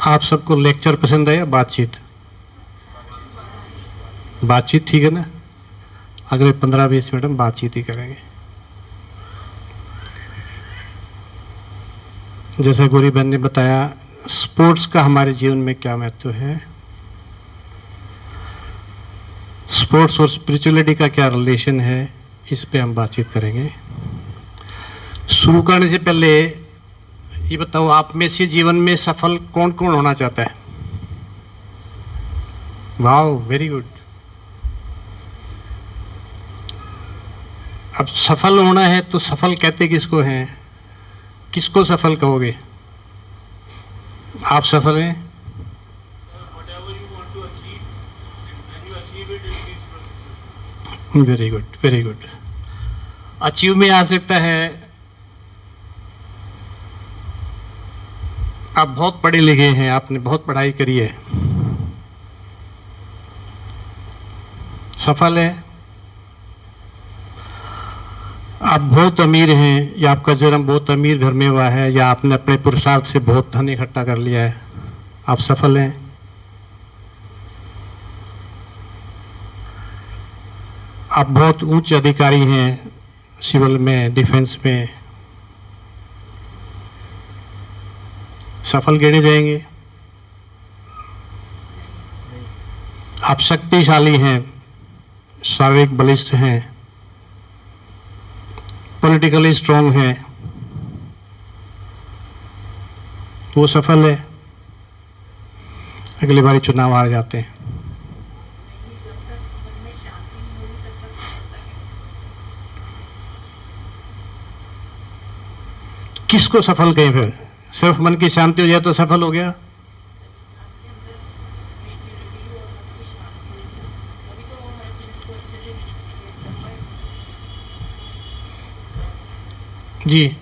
आप सबको लेक्चर पसंद आया? बातचीत बातचीत ठीक है ना? अगले 15-20 मिनट हम बातचीत ही करेंगे। जैसे गौरी बहन ने बताया, स्पोर्ट्स का हमारे जीवन में क्या महत्व है, स्पोर्ट्स और स्पिरिचुअलिटी का क्या रिलेशन है, इस पे हम बातचीत करेंगे। शुरू करने से पहले ये बताओ, आप में से जीवन में सफल कौन कौन होना चाहता है? Wow, very good. अब सफल होना है तो सफल कहते किसको हैं? किसको सफल कहोगे? आप सफल हैं? Very good, very good. Achieve में आ सकता है आप बहुत पढ़े लिखे हैं, आपने बहुत पढ़ाई करी है, सफल है। आप बहुत अमीर हैं, या आपका जन्म बहुत अमीर घर में हुआ है, या आपने अपने पुरुषार्थ से बहुत धन इकट्ठा कर लिया है, आप सफल हैं। आप बहुत उच्च अधिकारी हैं, सिविल में, डिफेंस में, सफल गिने जाएंगे। आप शक्तिशाली हैं, शारीरिक बलिष्ठ हैं, पॉलिटिकली स्ट्रांग हैं, वो सफल है। अगली बारी चुनाव हार जाते हैं। किसको सफल कहें फिर? सिर्फ मन की शांति हो जाए तो सफल हो गया? जी,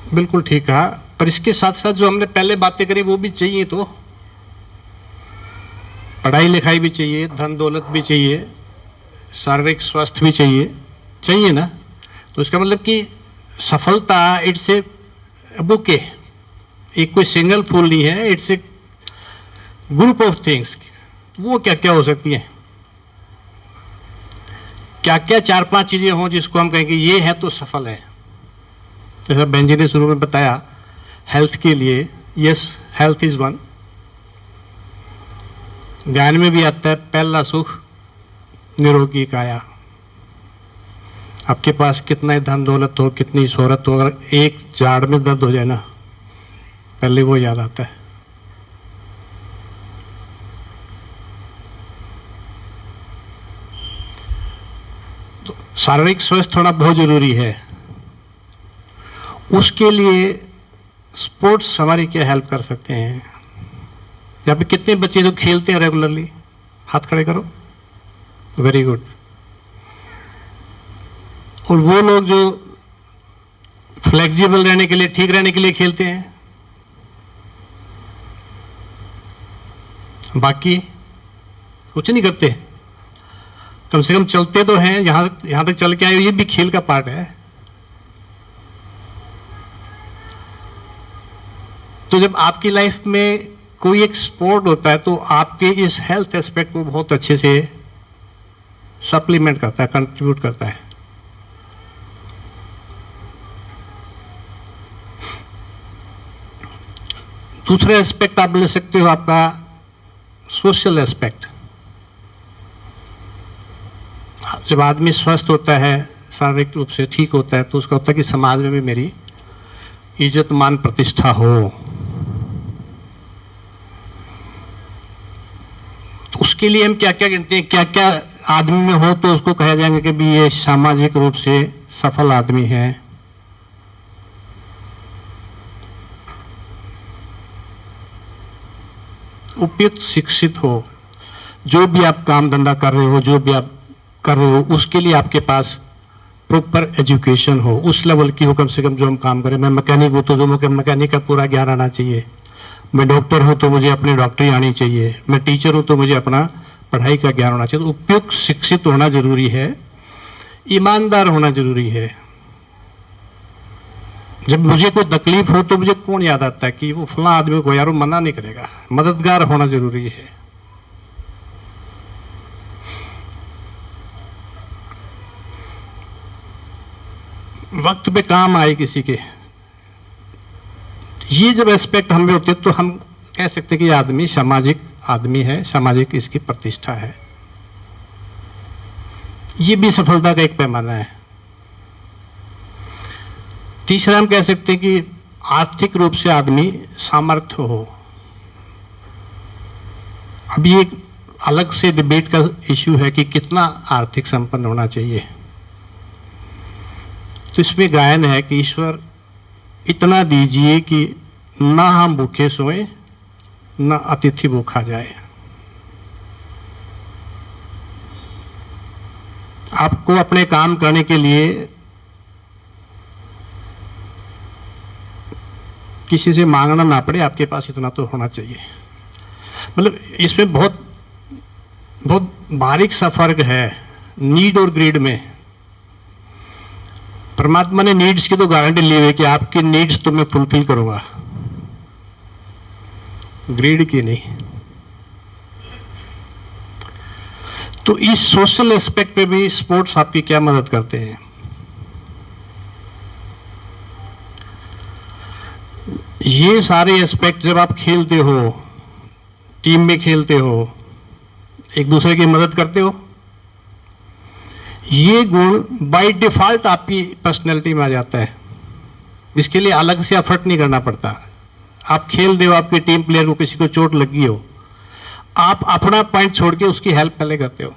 बिल्कुल ठीक कहा। पर इसके साथ साथ जो हमने पहले बातें करी वो भी चाहिए, तो पढ़ाई लिखाई भी चाहिए, धन दौलत भी चाहिए, शारीरिक स्वास्थ्य भी चाहिए, चाहिए ना? तो इसका मतलब कि सफलता इट्स ए बुके, एक कोई सिंगल फूल नहीं है, it's a group of things. वो क्या क्या हो सकती है? क्या क्या 4-5 चीजें हों जिसको हम कहेंगे ये है तो सफल है। जैसा बहन जी ने शुरू में बताया, हेल्थ के लिए, यस, हेल्थ इज वन। ध्यान में भी आता है, पहला सुख निरोगी काया। आपके पास कितना ही धन दौलत हो, कितनी शोहरत हो, अगर एक झाड़ में दर्द हो जाए ना, पहले वो याद आता है। तो शारीरिक स्वास्थ्य होना बहुत जरूरी है। उसके लिए स्पोर्ट्स हमारी क्या हेल्प कर सकते हैं? यहाँ पे कितने बच्चे जो खेलते हैं रेगुलरली? हाथ खड़े करो। Very good. और वो लोग जो फ्लेक्सिबल रहने के लिए, ठीक रहने के लिए खेलते हैं, बाकी कुछ नहीं करते, कम से कम चलते तो हैं, यहां तक चल के आए, ये भी खेल का पार्ट है। तो जब आपकी लाइफ में कोई एक स्पोर्ट होता है तो आपके इस हेल्थ एस्पेक्ट को बहुत अच्छे से सप्लीमेंट करता है, कंट्रीब्यूट करता है। दूसरा एस्पेक्ट आप ले सकते हो आपका सोशल एस्पेक्ट, जब आदमी स्वस्थ होता है, शारीरिक रूप से ठीक होता है, तो उसका होता है कि समाज में भी मेरी इज्जत मान प्रतिष्ठा हो। तो उसके लिए हम क्या क्या गिनते हैं, क्या क्या आदमी में हो तो उसको कहा जाएंगे कि भी ये सामाजिक रूप से सफल आदमी है। उपयुक्त शिक्षित हो, जो भी आप काम धंधा कर रहे हो, जो भी आप कर रहे हो, उसके लिए आपके पास प्रॉपर एजुकेशन हो, उस लेवल की हो कम से कम जो हम काम करें। मैं मैकेनिक हूँ तो जो मैकेनिक का पूरा ज्ञान आना चाहिए। मैं डॉक्टर हूँ तो मुझे अपनी डॉक्टरी आनी चाहिए। मैं टीचर हूँ तो मुझे अपना पढ़ाई का ज्ञान होना चाहिए। तो उपयुक्त शिक्षित होना जरूरी है, ईमानदार होना जरूरी है। जब मुझे कोई तकलीफ हो तो मुझे कौन याद आता है कि वो फला आदमी को यार वो मना नहीं करेगा, मददगार होना जरूरी है। वक्त पे काम आए किसी के, ये जब एस्पेक्ट हमें होते हैं तो हम कह सकते हैं कि आदमी सामाजिक आदमी है, सामाजिक इसकी प्रतिष्ठा है। ये भी सफलता का एक पैमाना है। तीसरा हम कह सकते हैं कि आर्थिक रूप से आदमी सामर्थ्य हो। अब ये एक अलग से डिबेट का इश्यू है कि कितना आर्थिक संपन्न होना चाहिए। तो इसमें गायन है कि ईश्वर इतना दीजिए कि ना हम भूखे सोएं, ना अतिथि भूखा जाए। आपको अपने काम करने के लिए किसी से मांगना ना पड़े, आपके पास इतना तो होना चाहिए। मतलब इसमें बहुत बहुत बारीक सा फर्क है नीड और ग्रीड में। परमात्मा ने नीड्स की तो गारंटी ली हुई कि आपकी नीड्स तो मैं फुलफिल करूंगा, ग्रीड की नहीं। तो इस सोशल एस्पेक्ट पे भी स्पोर्ट्स आपकी क्या मदद करते हैं। ये सारे एस्पेक्ट जब आप खेलते हो, टीम में खेलते हो, एक दूसरे की मदद करते हो, ये गुण बाय डिफॉल्ट आपकी पर्सनैलिटी में आ जाता है। इसके लिए अलग से एफर्ट नहीं करना पड़ता। आप खेल रहे हो, आपके टीम प्लेयर को किसी को चोट लगी हो, आप अपना पॉइंट छोड़ के उसकी हेल्प पहले करते हो।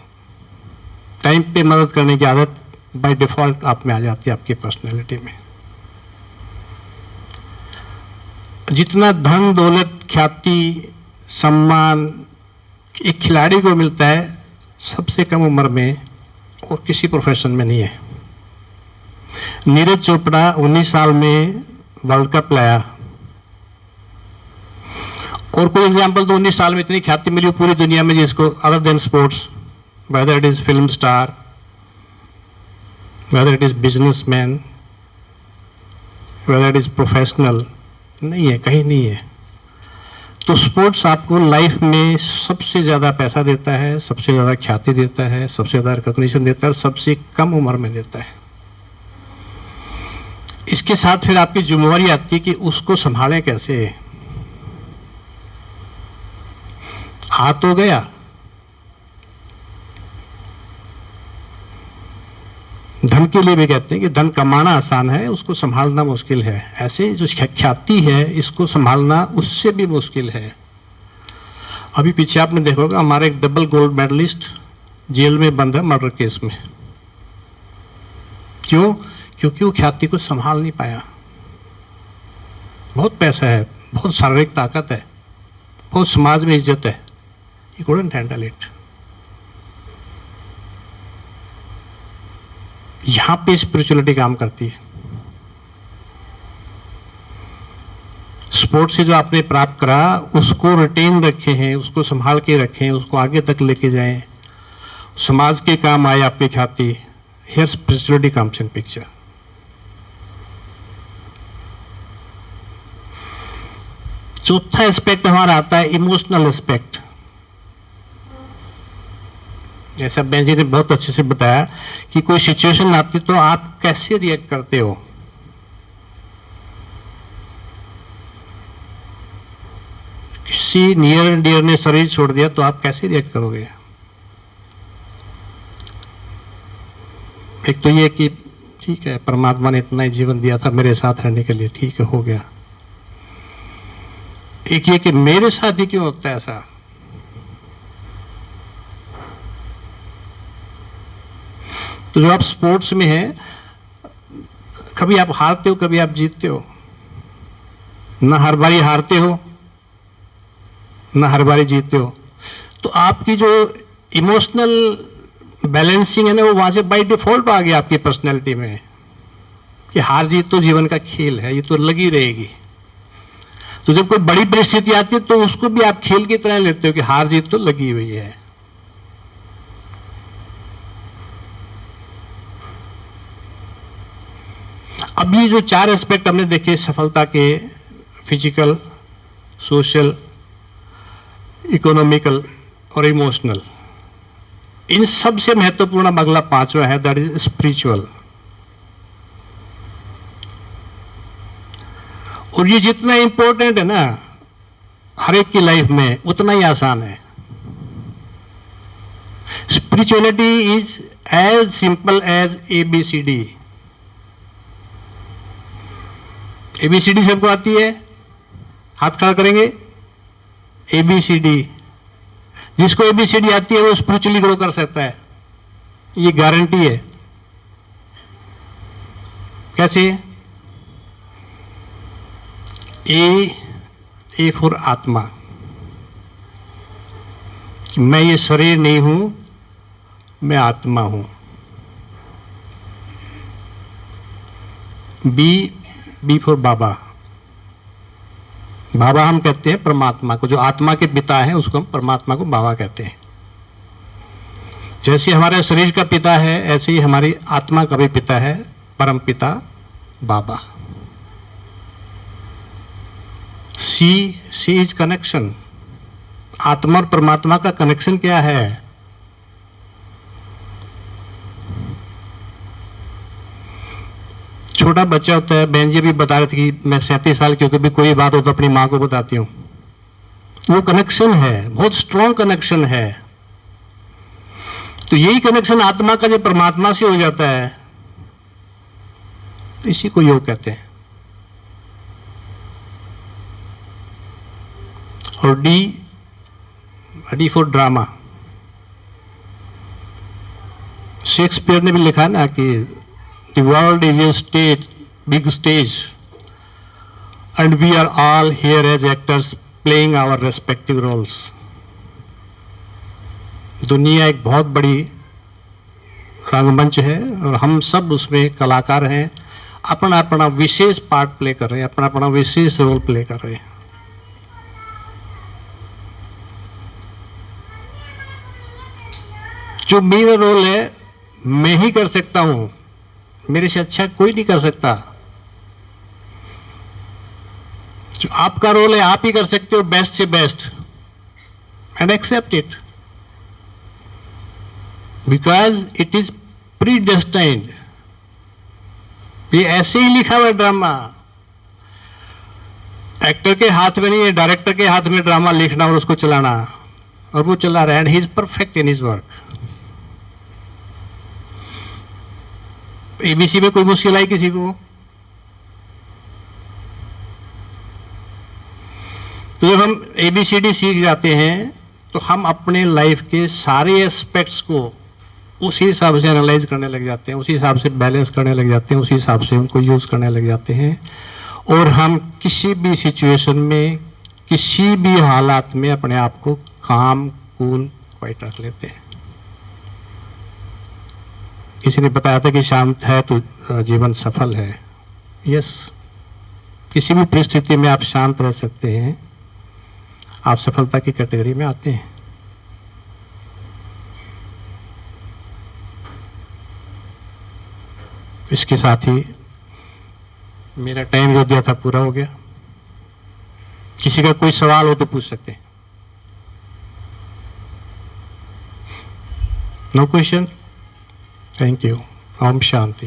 टाइम पे मदद करने की आदत बाय डिफॉल्ट आप में आ जाती है, आपकी पर्सनैलिटी में। जितना धन दौलत ख्याति सम्मान एक खिलाड़ी को मिलता है, सबसे कम उम्र में और किसी प्रोफेशन में नहीं है। नीरज चोपड़ा 19 साल में वर्ल्ड कप लाया, और कोई एग्जाम्पल तो 19 साल में इतनी ख्याति मिली पूरी दुनिया में जिसको, other than sports, whether it is film star, whether it is businessman, whether it is professional, नहीं है, कहीं नहीं है। तो स्पोर्ट्स आपको लाइफ में सबसे ज़्यादा पैसा देता है, सबसे ज़्यादा ख्याति देता है, सबसे ज़्यादा रिकॉग्निशन देता है, और सबसे कम उम्र में देता है। इसके साथ फिर आपकी जिम्मेवारी आती है कि उसको संभालें कैसे। आ तो गया, धन के लिए भी कहते हैं कि धन कमाना आसान है, उसको संभालना मुश्किल है। ऐसे जो ख्याति है इसको संभालना उससे भी मुश्किल है। अभी पीछे आपने देखा होगा हमारा एक डबल गोल्ड मेडलिस्ट जेल में बंद है मर्डर केस में। क्यों? क्योंकि वो ख्याति को संभाल नहीं पाया। बहुत पैसा है, बहुत शारीरिक ताकत है, बहुत समाज में इज्जत है, he couldn't handle it। यहां पे स्पिरिचुअलिटी काम करती है। स्पोर्ट्स से जो आपने प्राप्त करा उसको रिटेन रखे हैं, उसको संभाल के रखें, उसको आगे तक लेके जाएं, समाज के काम आए आपकी ख्याति। Here spirituality comes in picture. चौथा एस्पेक्ट हमारा आता है इमोशनल एस्पेक्ट। जैसा बेन जी ने बहुत अच्छे से बताया कि कोई सिचुएशन आती तो आप कैसे रिएक्ट करते हो। किसी नियर एंड डियर ने शरीर छोड़ दिया तो आप कैसे रिएक्ट करोगे? एक तो ये कि ठीक है, परमात्मा ने इतना ही जीवन दिया था मेरे साथ रहने के लिए, ठीक है, हो गया। एक ये कि मेरे साथ ही क्यों होता है ऐसा? तो जो आप स्पोर्ट्स में हैं, कभी आप हारते हो, कभी आप जीतते हो, ना हर बारी हारते हो ना हर बारी जीतते हो। तो आपकी जो इमोशनल बैलेंसिंग है ना, वो वहां से बाय डिफॉल्ट आ गया आपकी पर्सनैलिटी में कि हार जीत तो जीवन का खेल है, ये तो लगी रहेगी। तो जब कोई बड़ी परिस्थिति आती है तो उसको भी आप खेल की तरह लेते हो कि हार जीत तो लगी हुई है। अब ये जो 4 एस्पेक्ट हमने देखे सफलता के, फिजिकल, सोशल, इकोनॉमिकल और इमोशनल, इन सब से महत्वपूर्ण अब अगला 5वां है, दैट इज स्पिरिचुअल। और ये जितना इंपॉर्टेंट है ना हर एक की लाइफ में, उतना ही आसान है। Spirituality is as simple as ABCD। ABCD सबको आती है? हाथ खड़ा करेंगे। ABCD, जिसको ABCD आती है वो स्पिरिचुअली ग्रो कर सकता है, ये गारंटी है। कैसे? ए फॉर आत्मा, मैं ये शरीर नहीं हूं, मैं आत्मा हूं। बी फॉर बाबा, बाबा हम कहते हैं परमात्मा को, जो आत्मा के पिता है उसको हम परमात्मा को बाबा कहते हैं। जैसे हमारे शरीर का पिता है ऐसे ही हमारी आत्मा का भी पिता है, परम पिता बाबा। सी इज कनेक्शन। आत्मा और परमात्मा का कनेक्शन क्या है? छोटा बच्चा होता है, बहन जी भी बता रहे थे कि मैं 37 साल की, कभी कोई बात हो तो अपनी माँ को बताती हूँ। वो कनेक्शन है, बहुत स्ट्रॉन्ग कनेक्शन है। तो यही कनेक्शन आत्मा का जब परमात्मा से हो जाता है तो इसी को योग कहते हैं। और डी फॉर ड्रामा। शेक्सपियर ने भी लिखा ना कि the world is a stage, big stage, and we are all here as actors playing our respective roles. दुनिया एक बहुत बड़ी रंगमंच है और हम सब उसमें कलाकार हैं, अपना अपना विशेष पार्ट प्ले कर रहे हैं, अपना अपना विशेष रोल प्ले कर रहे हैं। जो मेरा रोल है मैं ही कर सकता हूं, मेरे से अच्छा कोई नहीं कर सकता। जो आपका रोल है आप ही कर सकते हो बेस्ट से best, and accept it because it is predestined. ये ऐसे ही लिखा हुआ ड्रामा, एक्टर के हाथ में नहीं है, डायरेक्टर के हाथ में ड्रामा लिखना और उसको चलाना, और वो चला रहा है, and he is perfect in his work. ABC में कोई मुश्किल आई किसी को? तो जब हम ABCD सीख जाते हैं तो हम अपने लाइफ के सारे एस्पेक्ट्स को उसी हिसाब से एनालाइज करने लग जाते हैं, उसी हिसाब से बैलेंस करने लग जाते हैं, उसी हिसाब से उनको यूज करने लग जाते हैं, और हम किसी भी सिचुएशन में, किसी भी हालात में अपने आप को काम, कूल, क्वाइट रख लेते हैं। किसी ने बताया था कि शांत है तो जीवन सफल है। यस, किसी भी परिस्थिति में आप शांत रह सकते हैं, आप सफलता की कैटेगरी में आते हैं। इसके साथ ही मेरा टाइम जो दिया था पूरा हो गया। किसी का कोई सवाल हो तो पूछ सकते हैं। No question? Thank you. ओम शांति।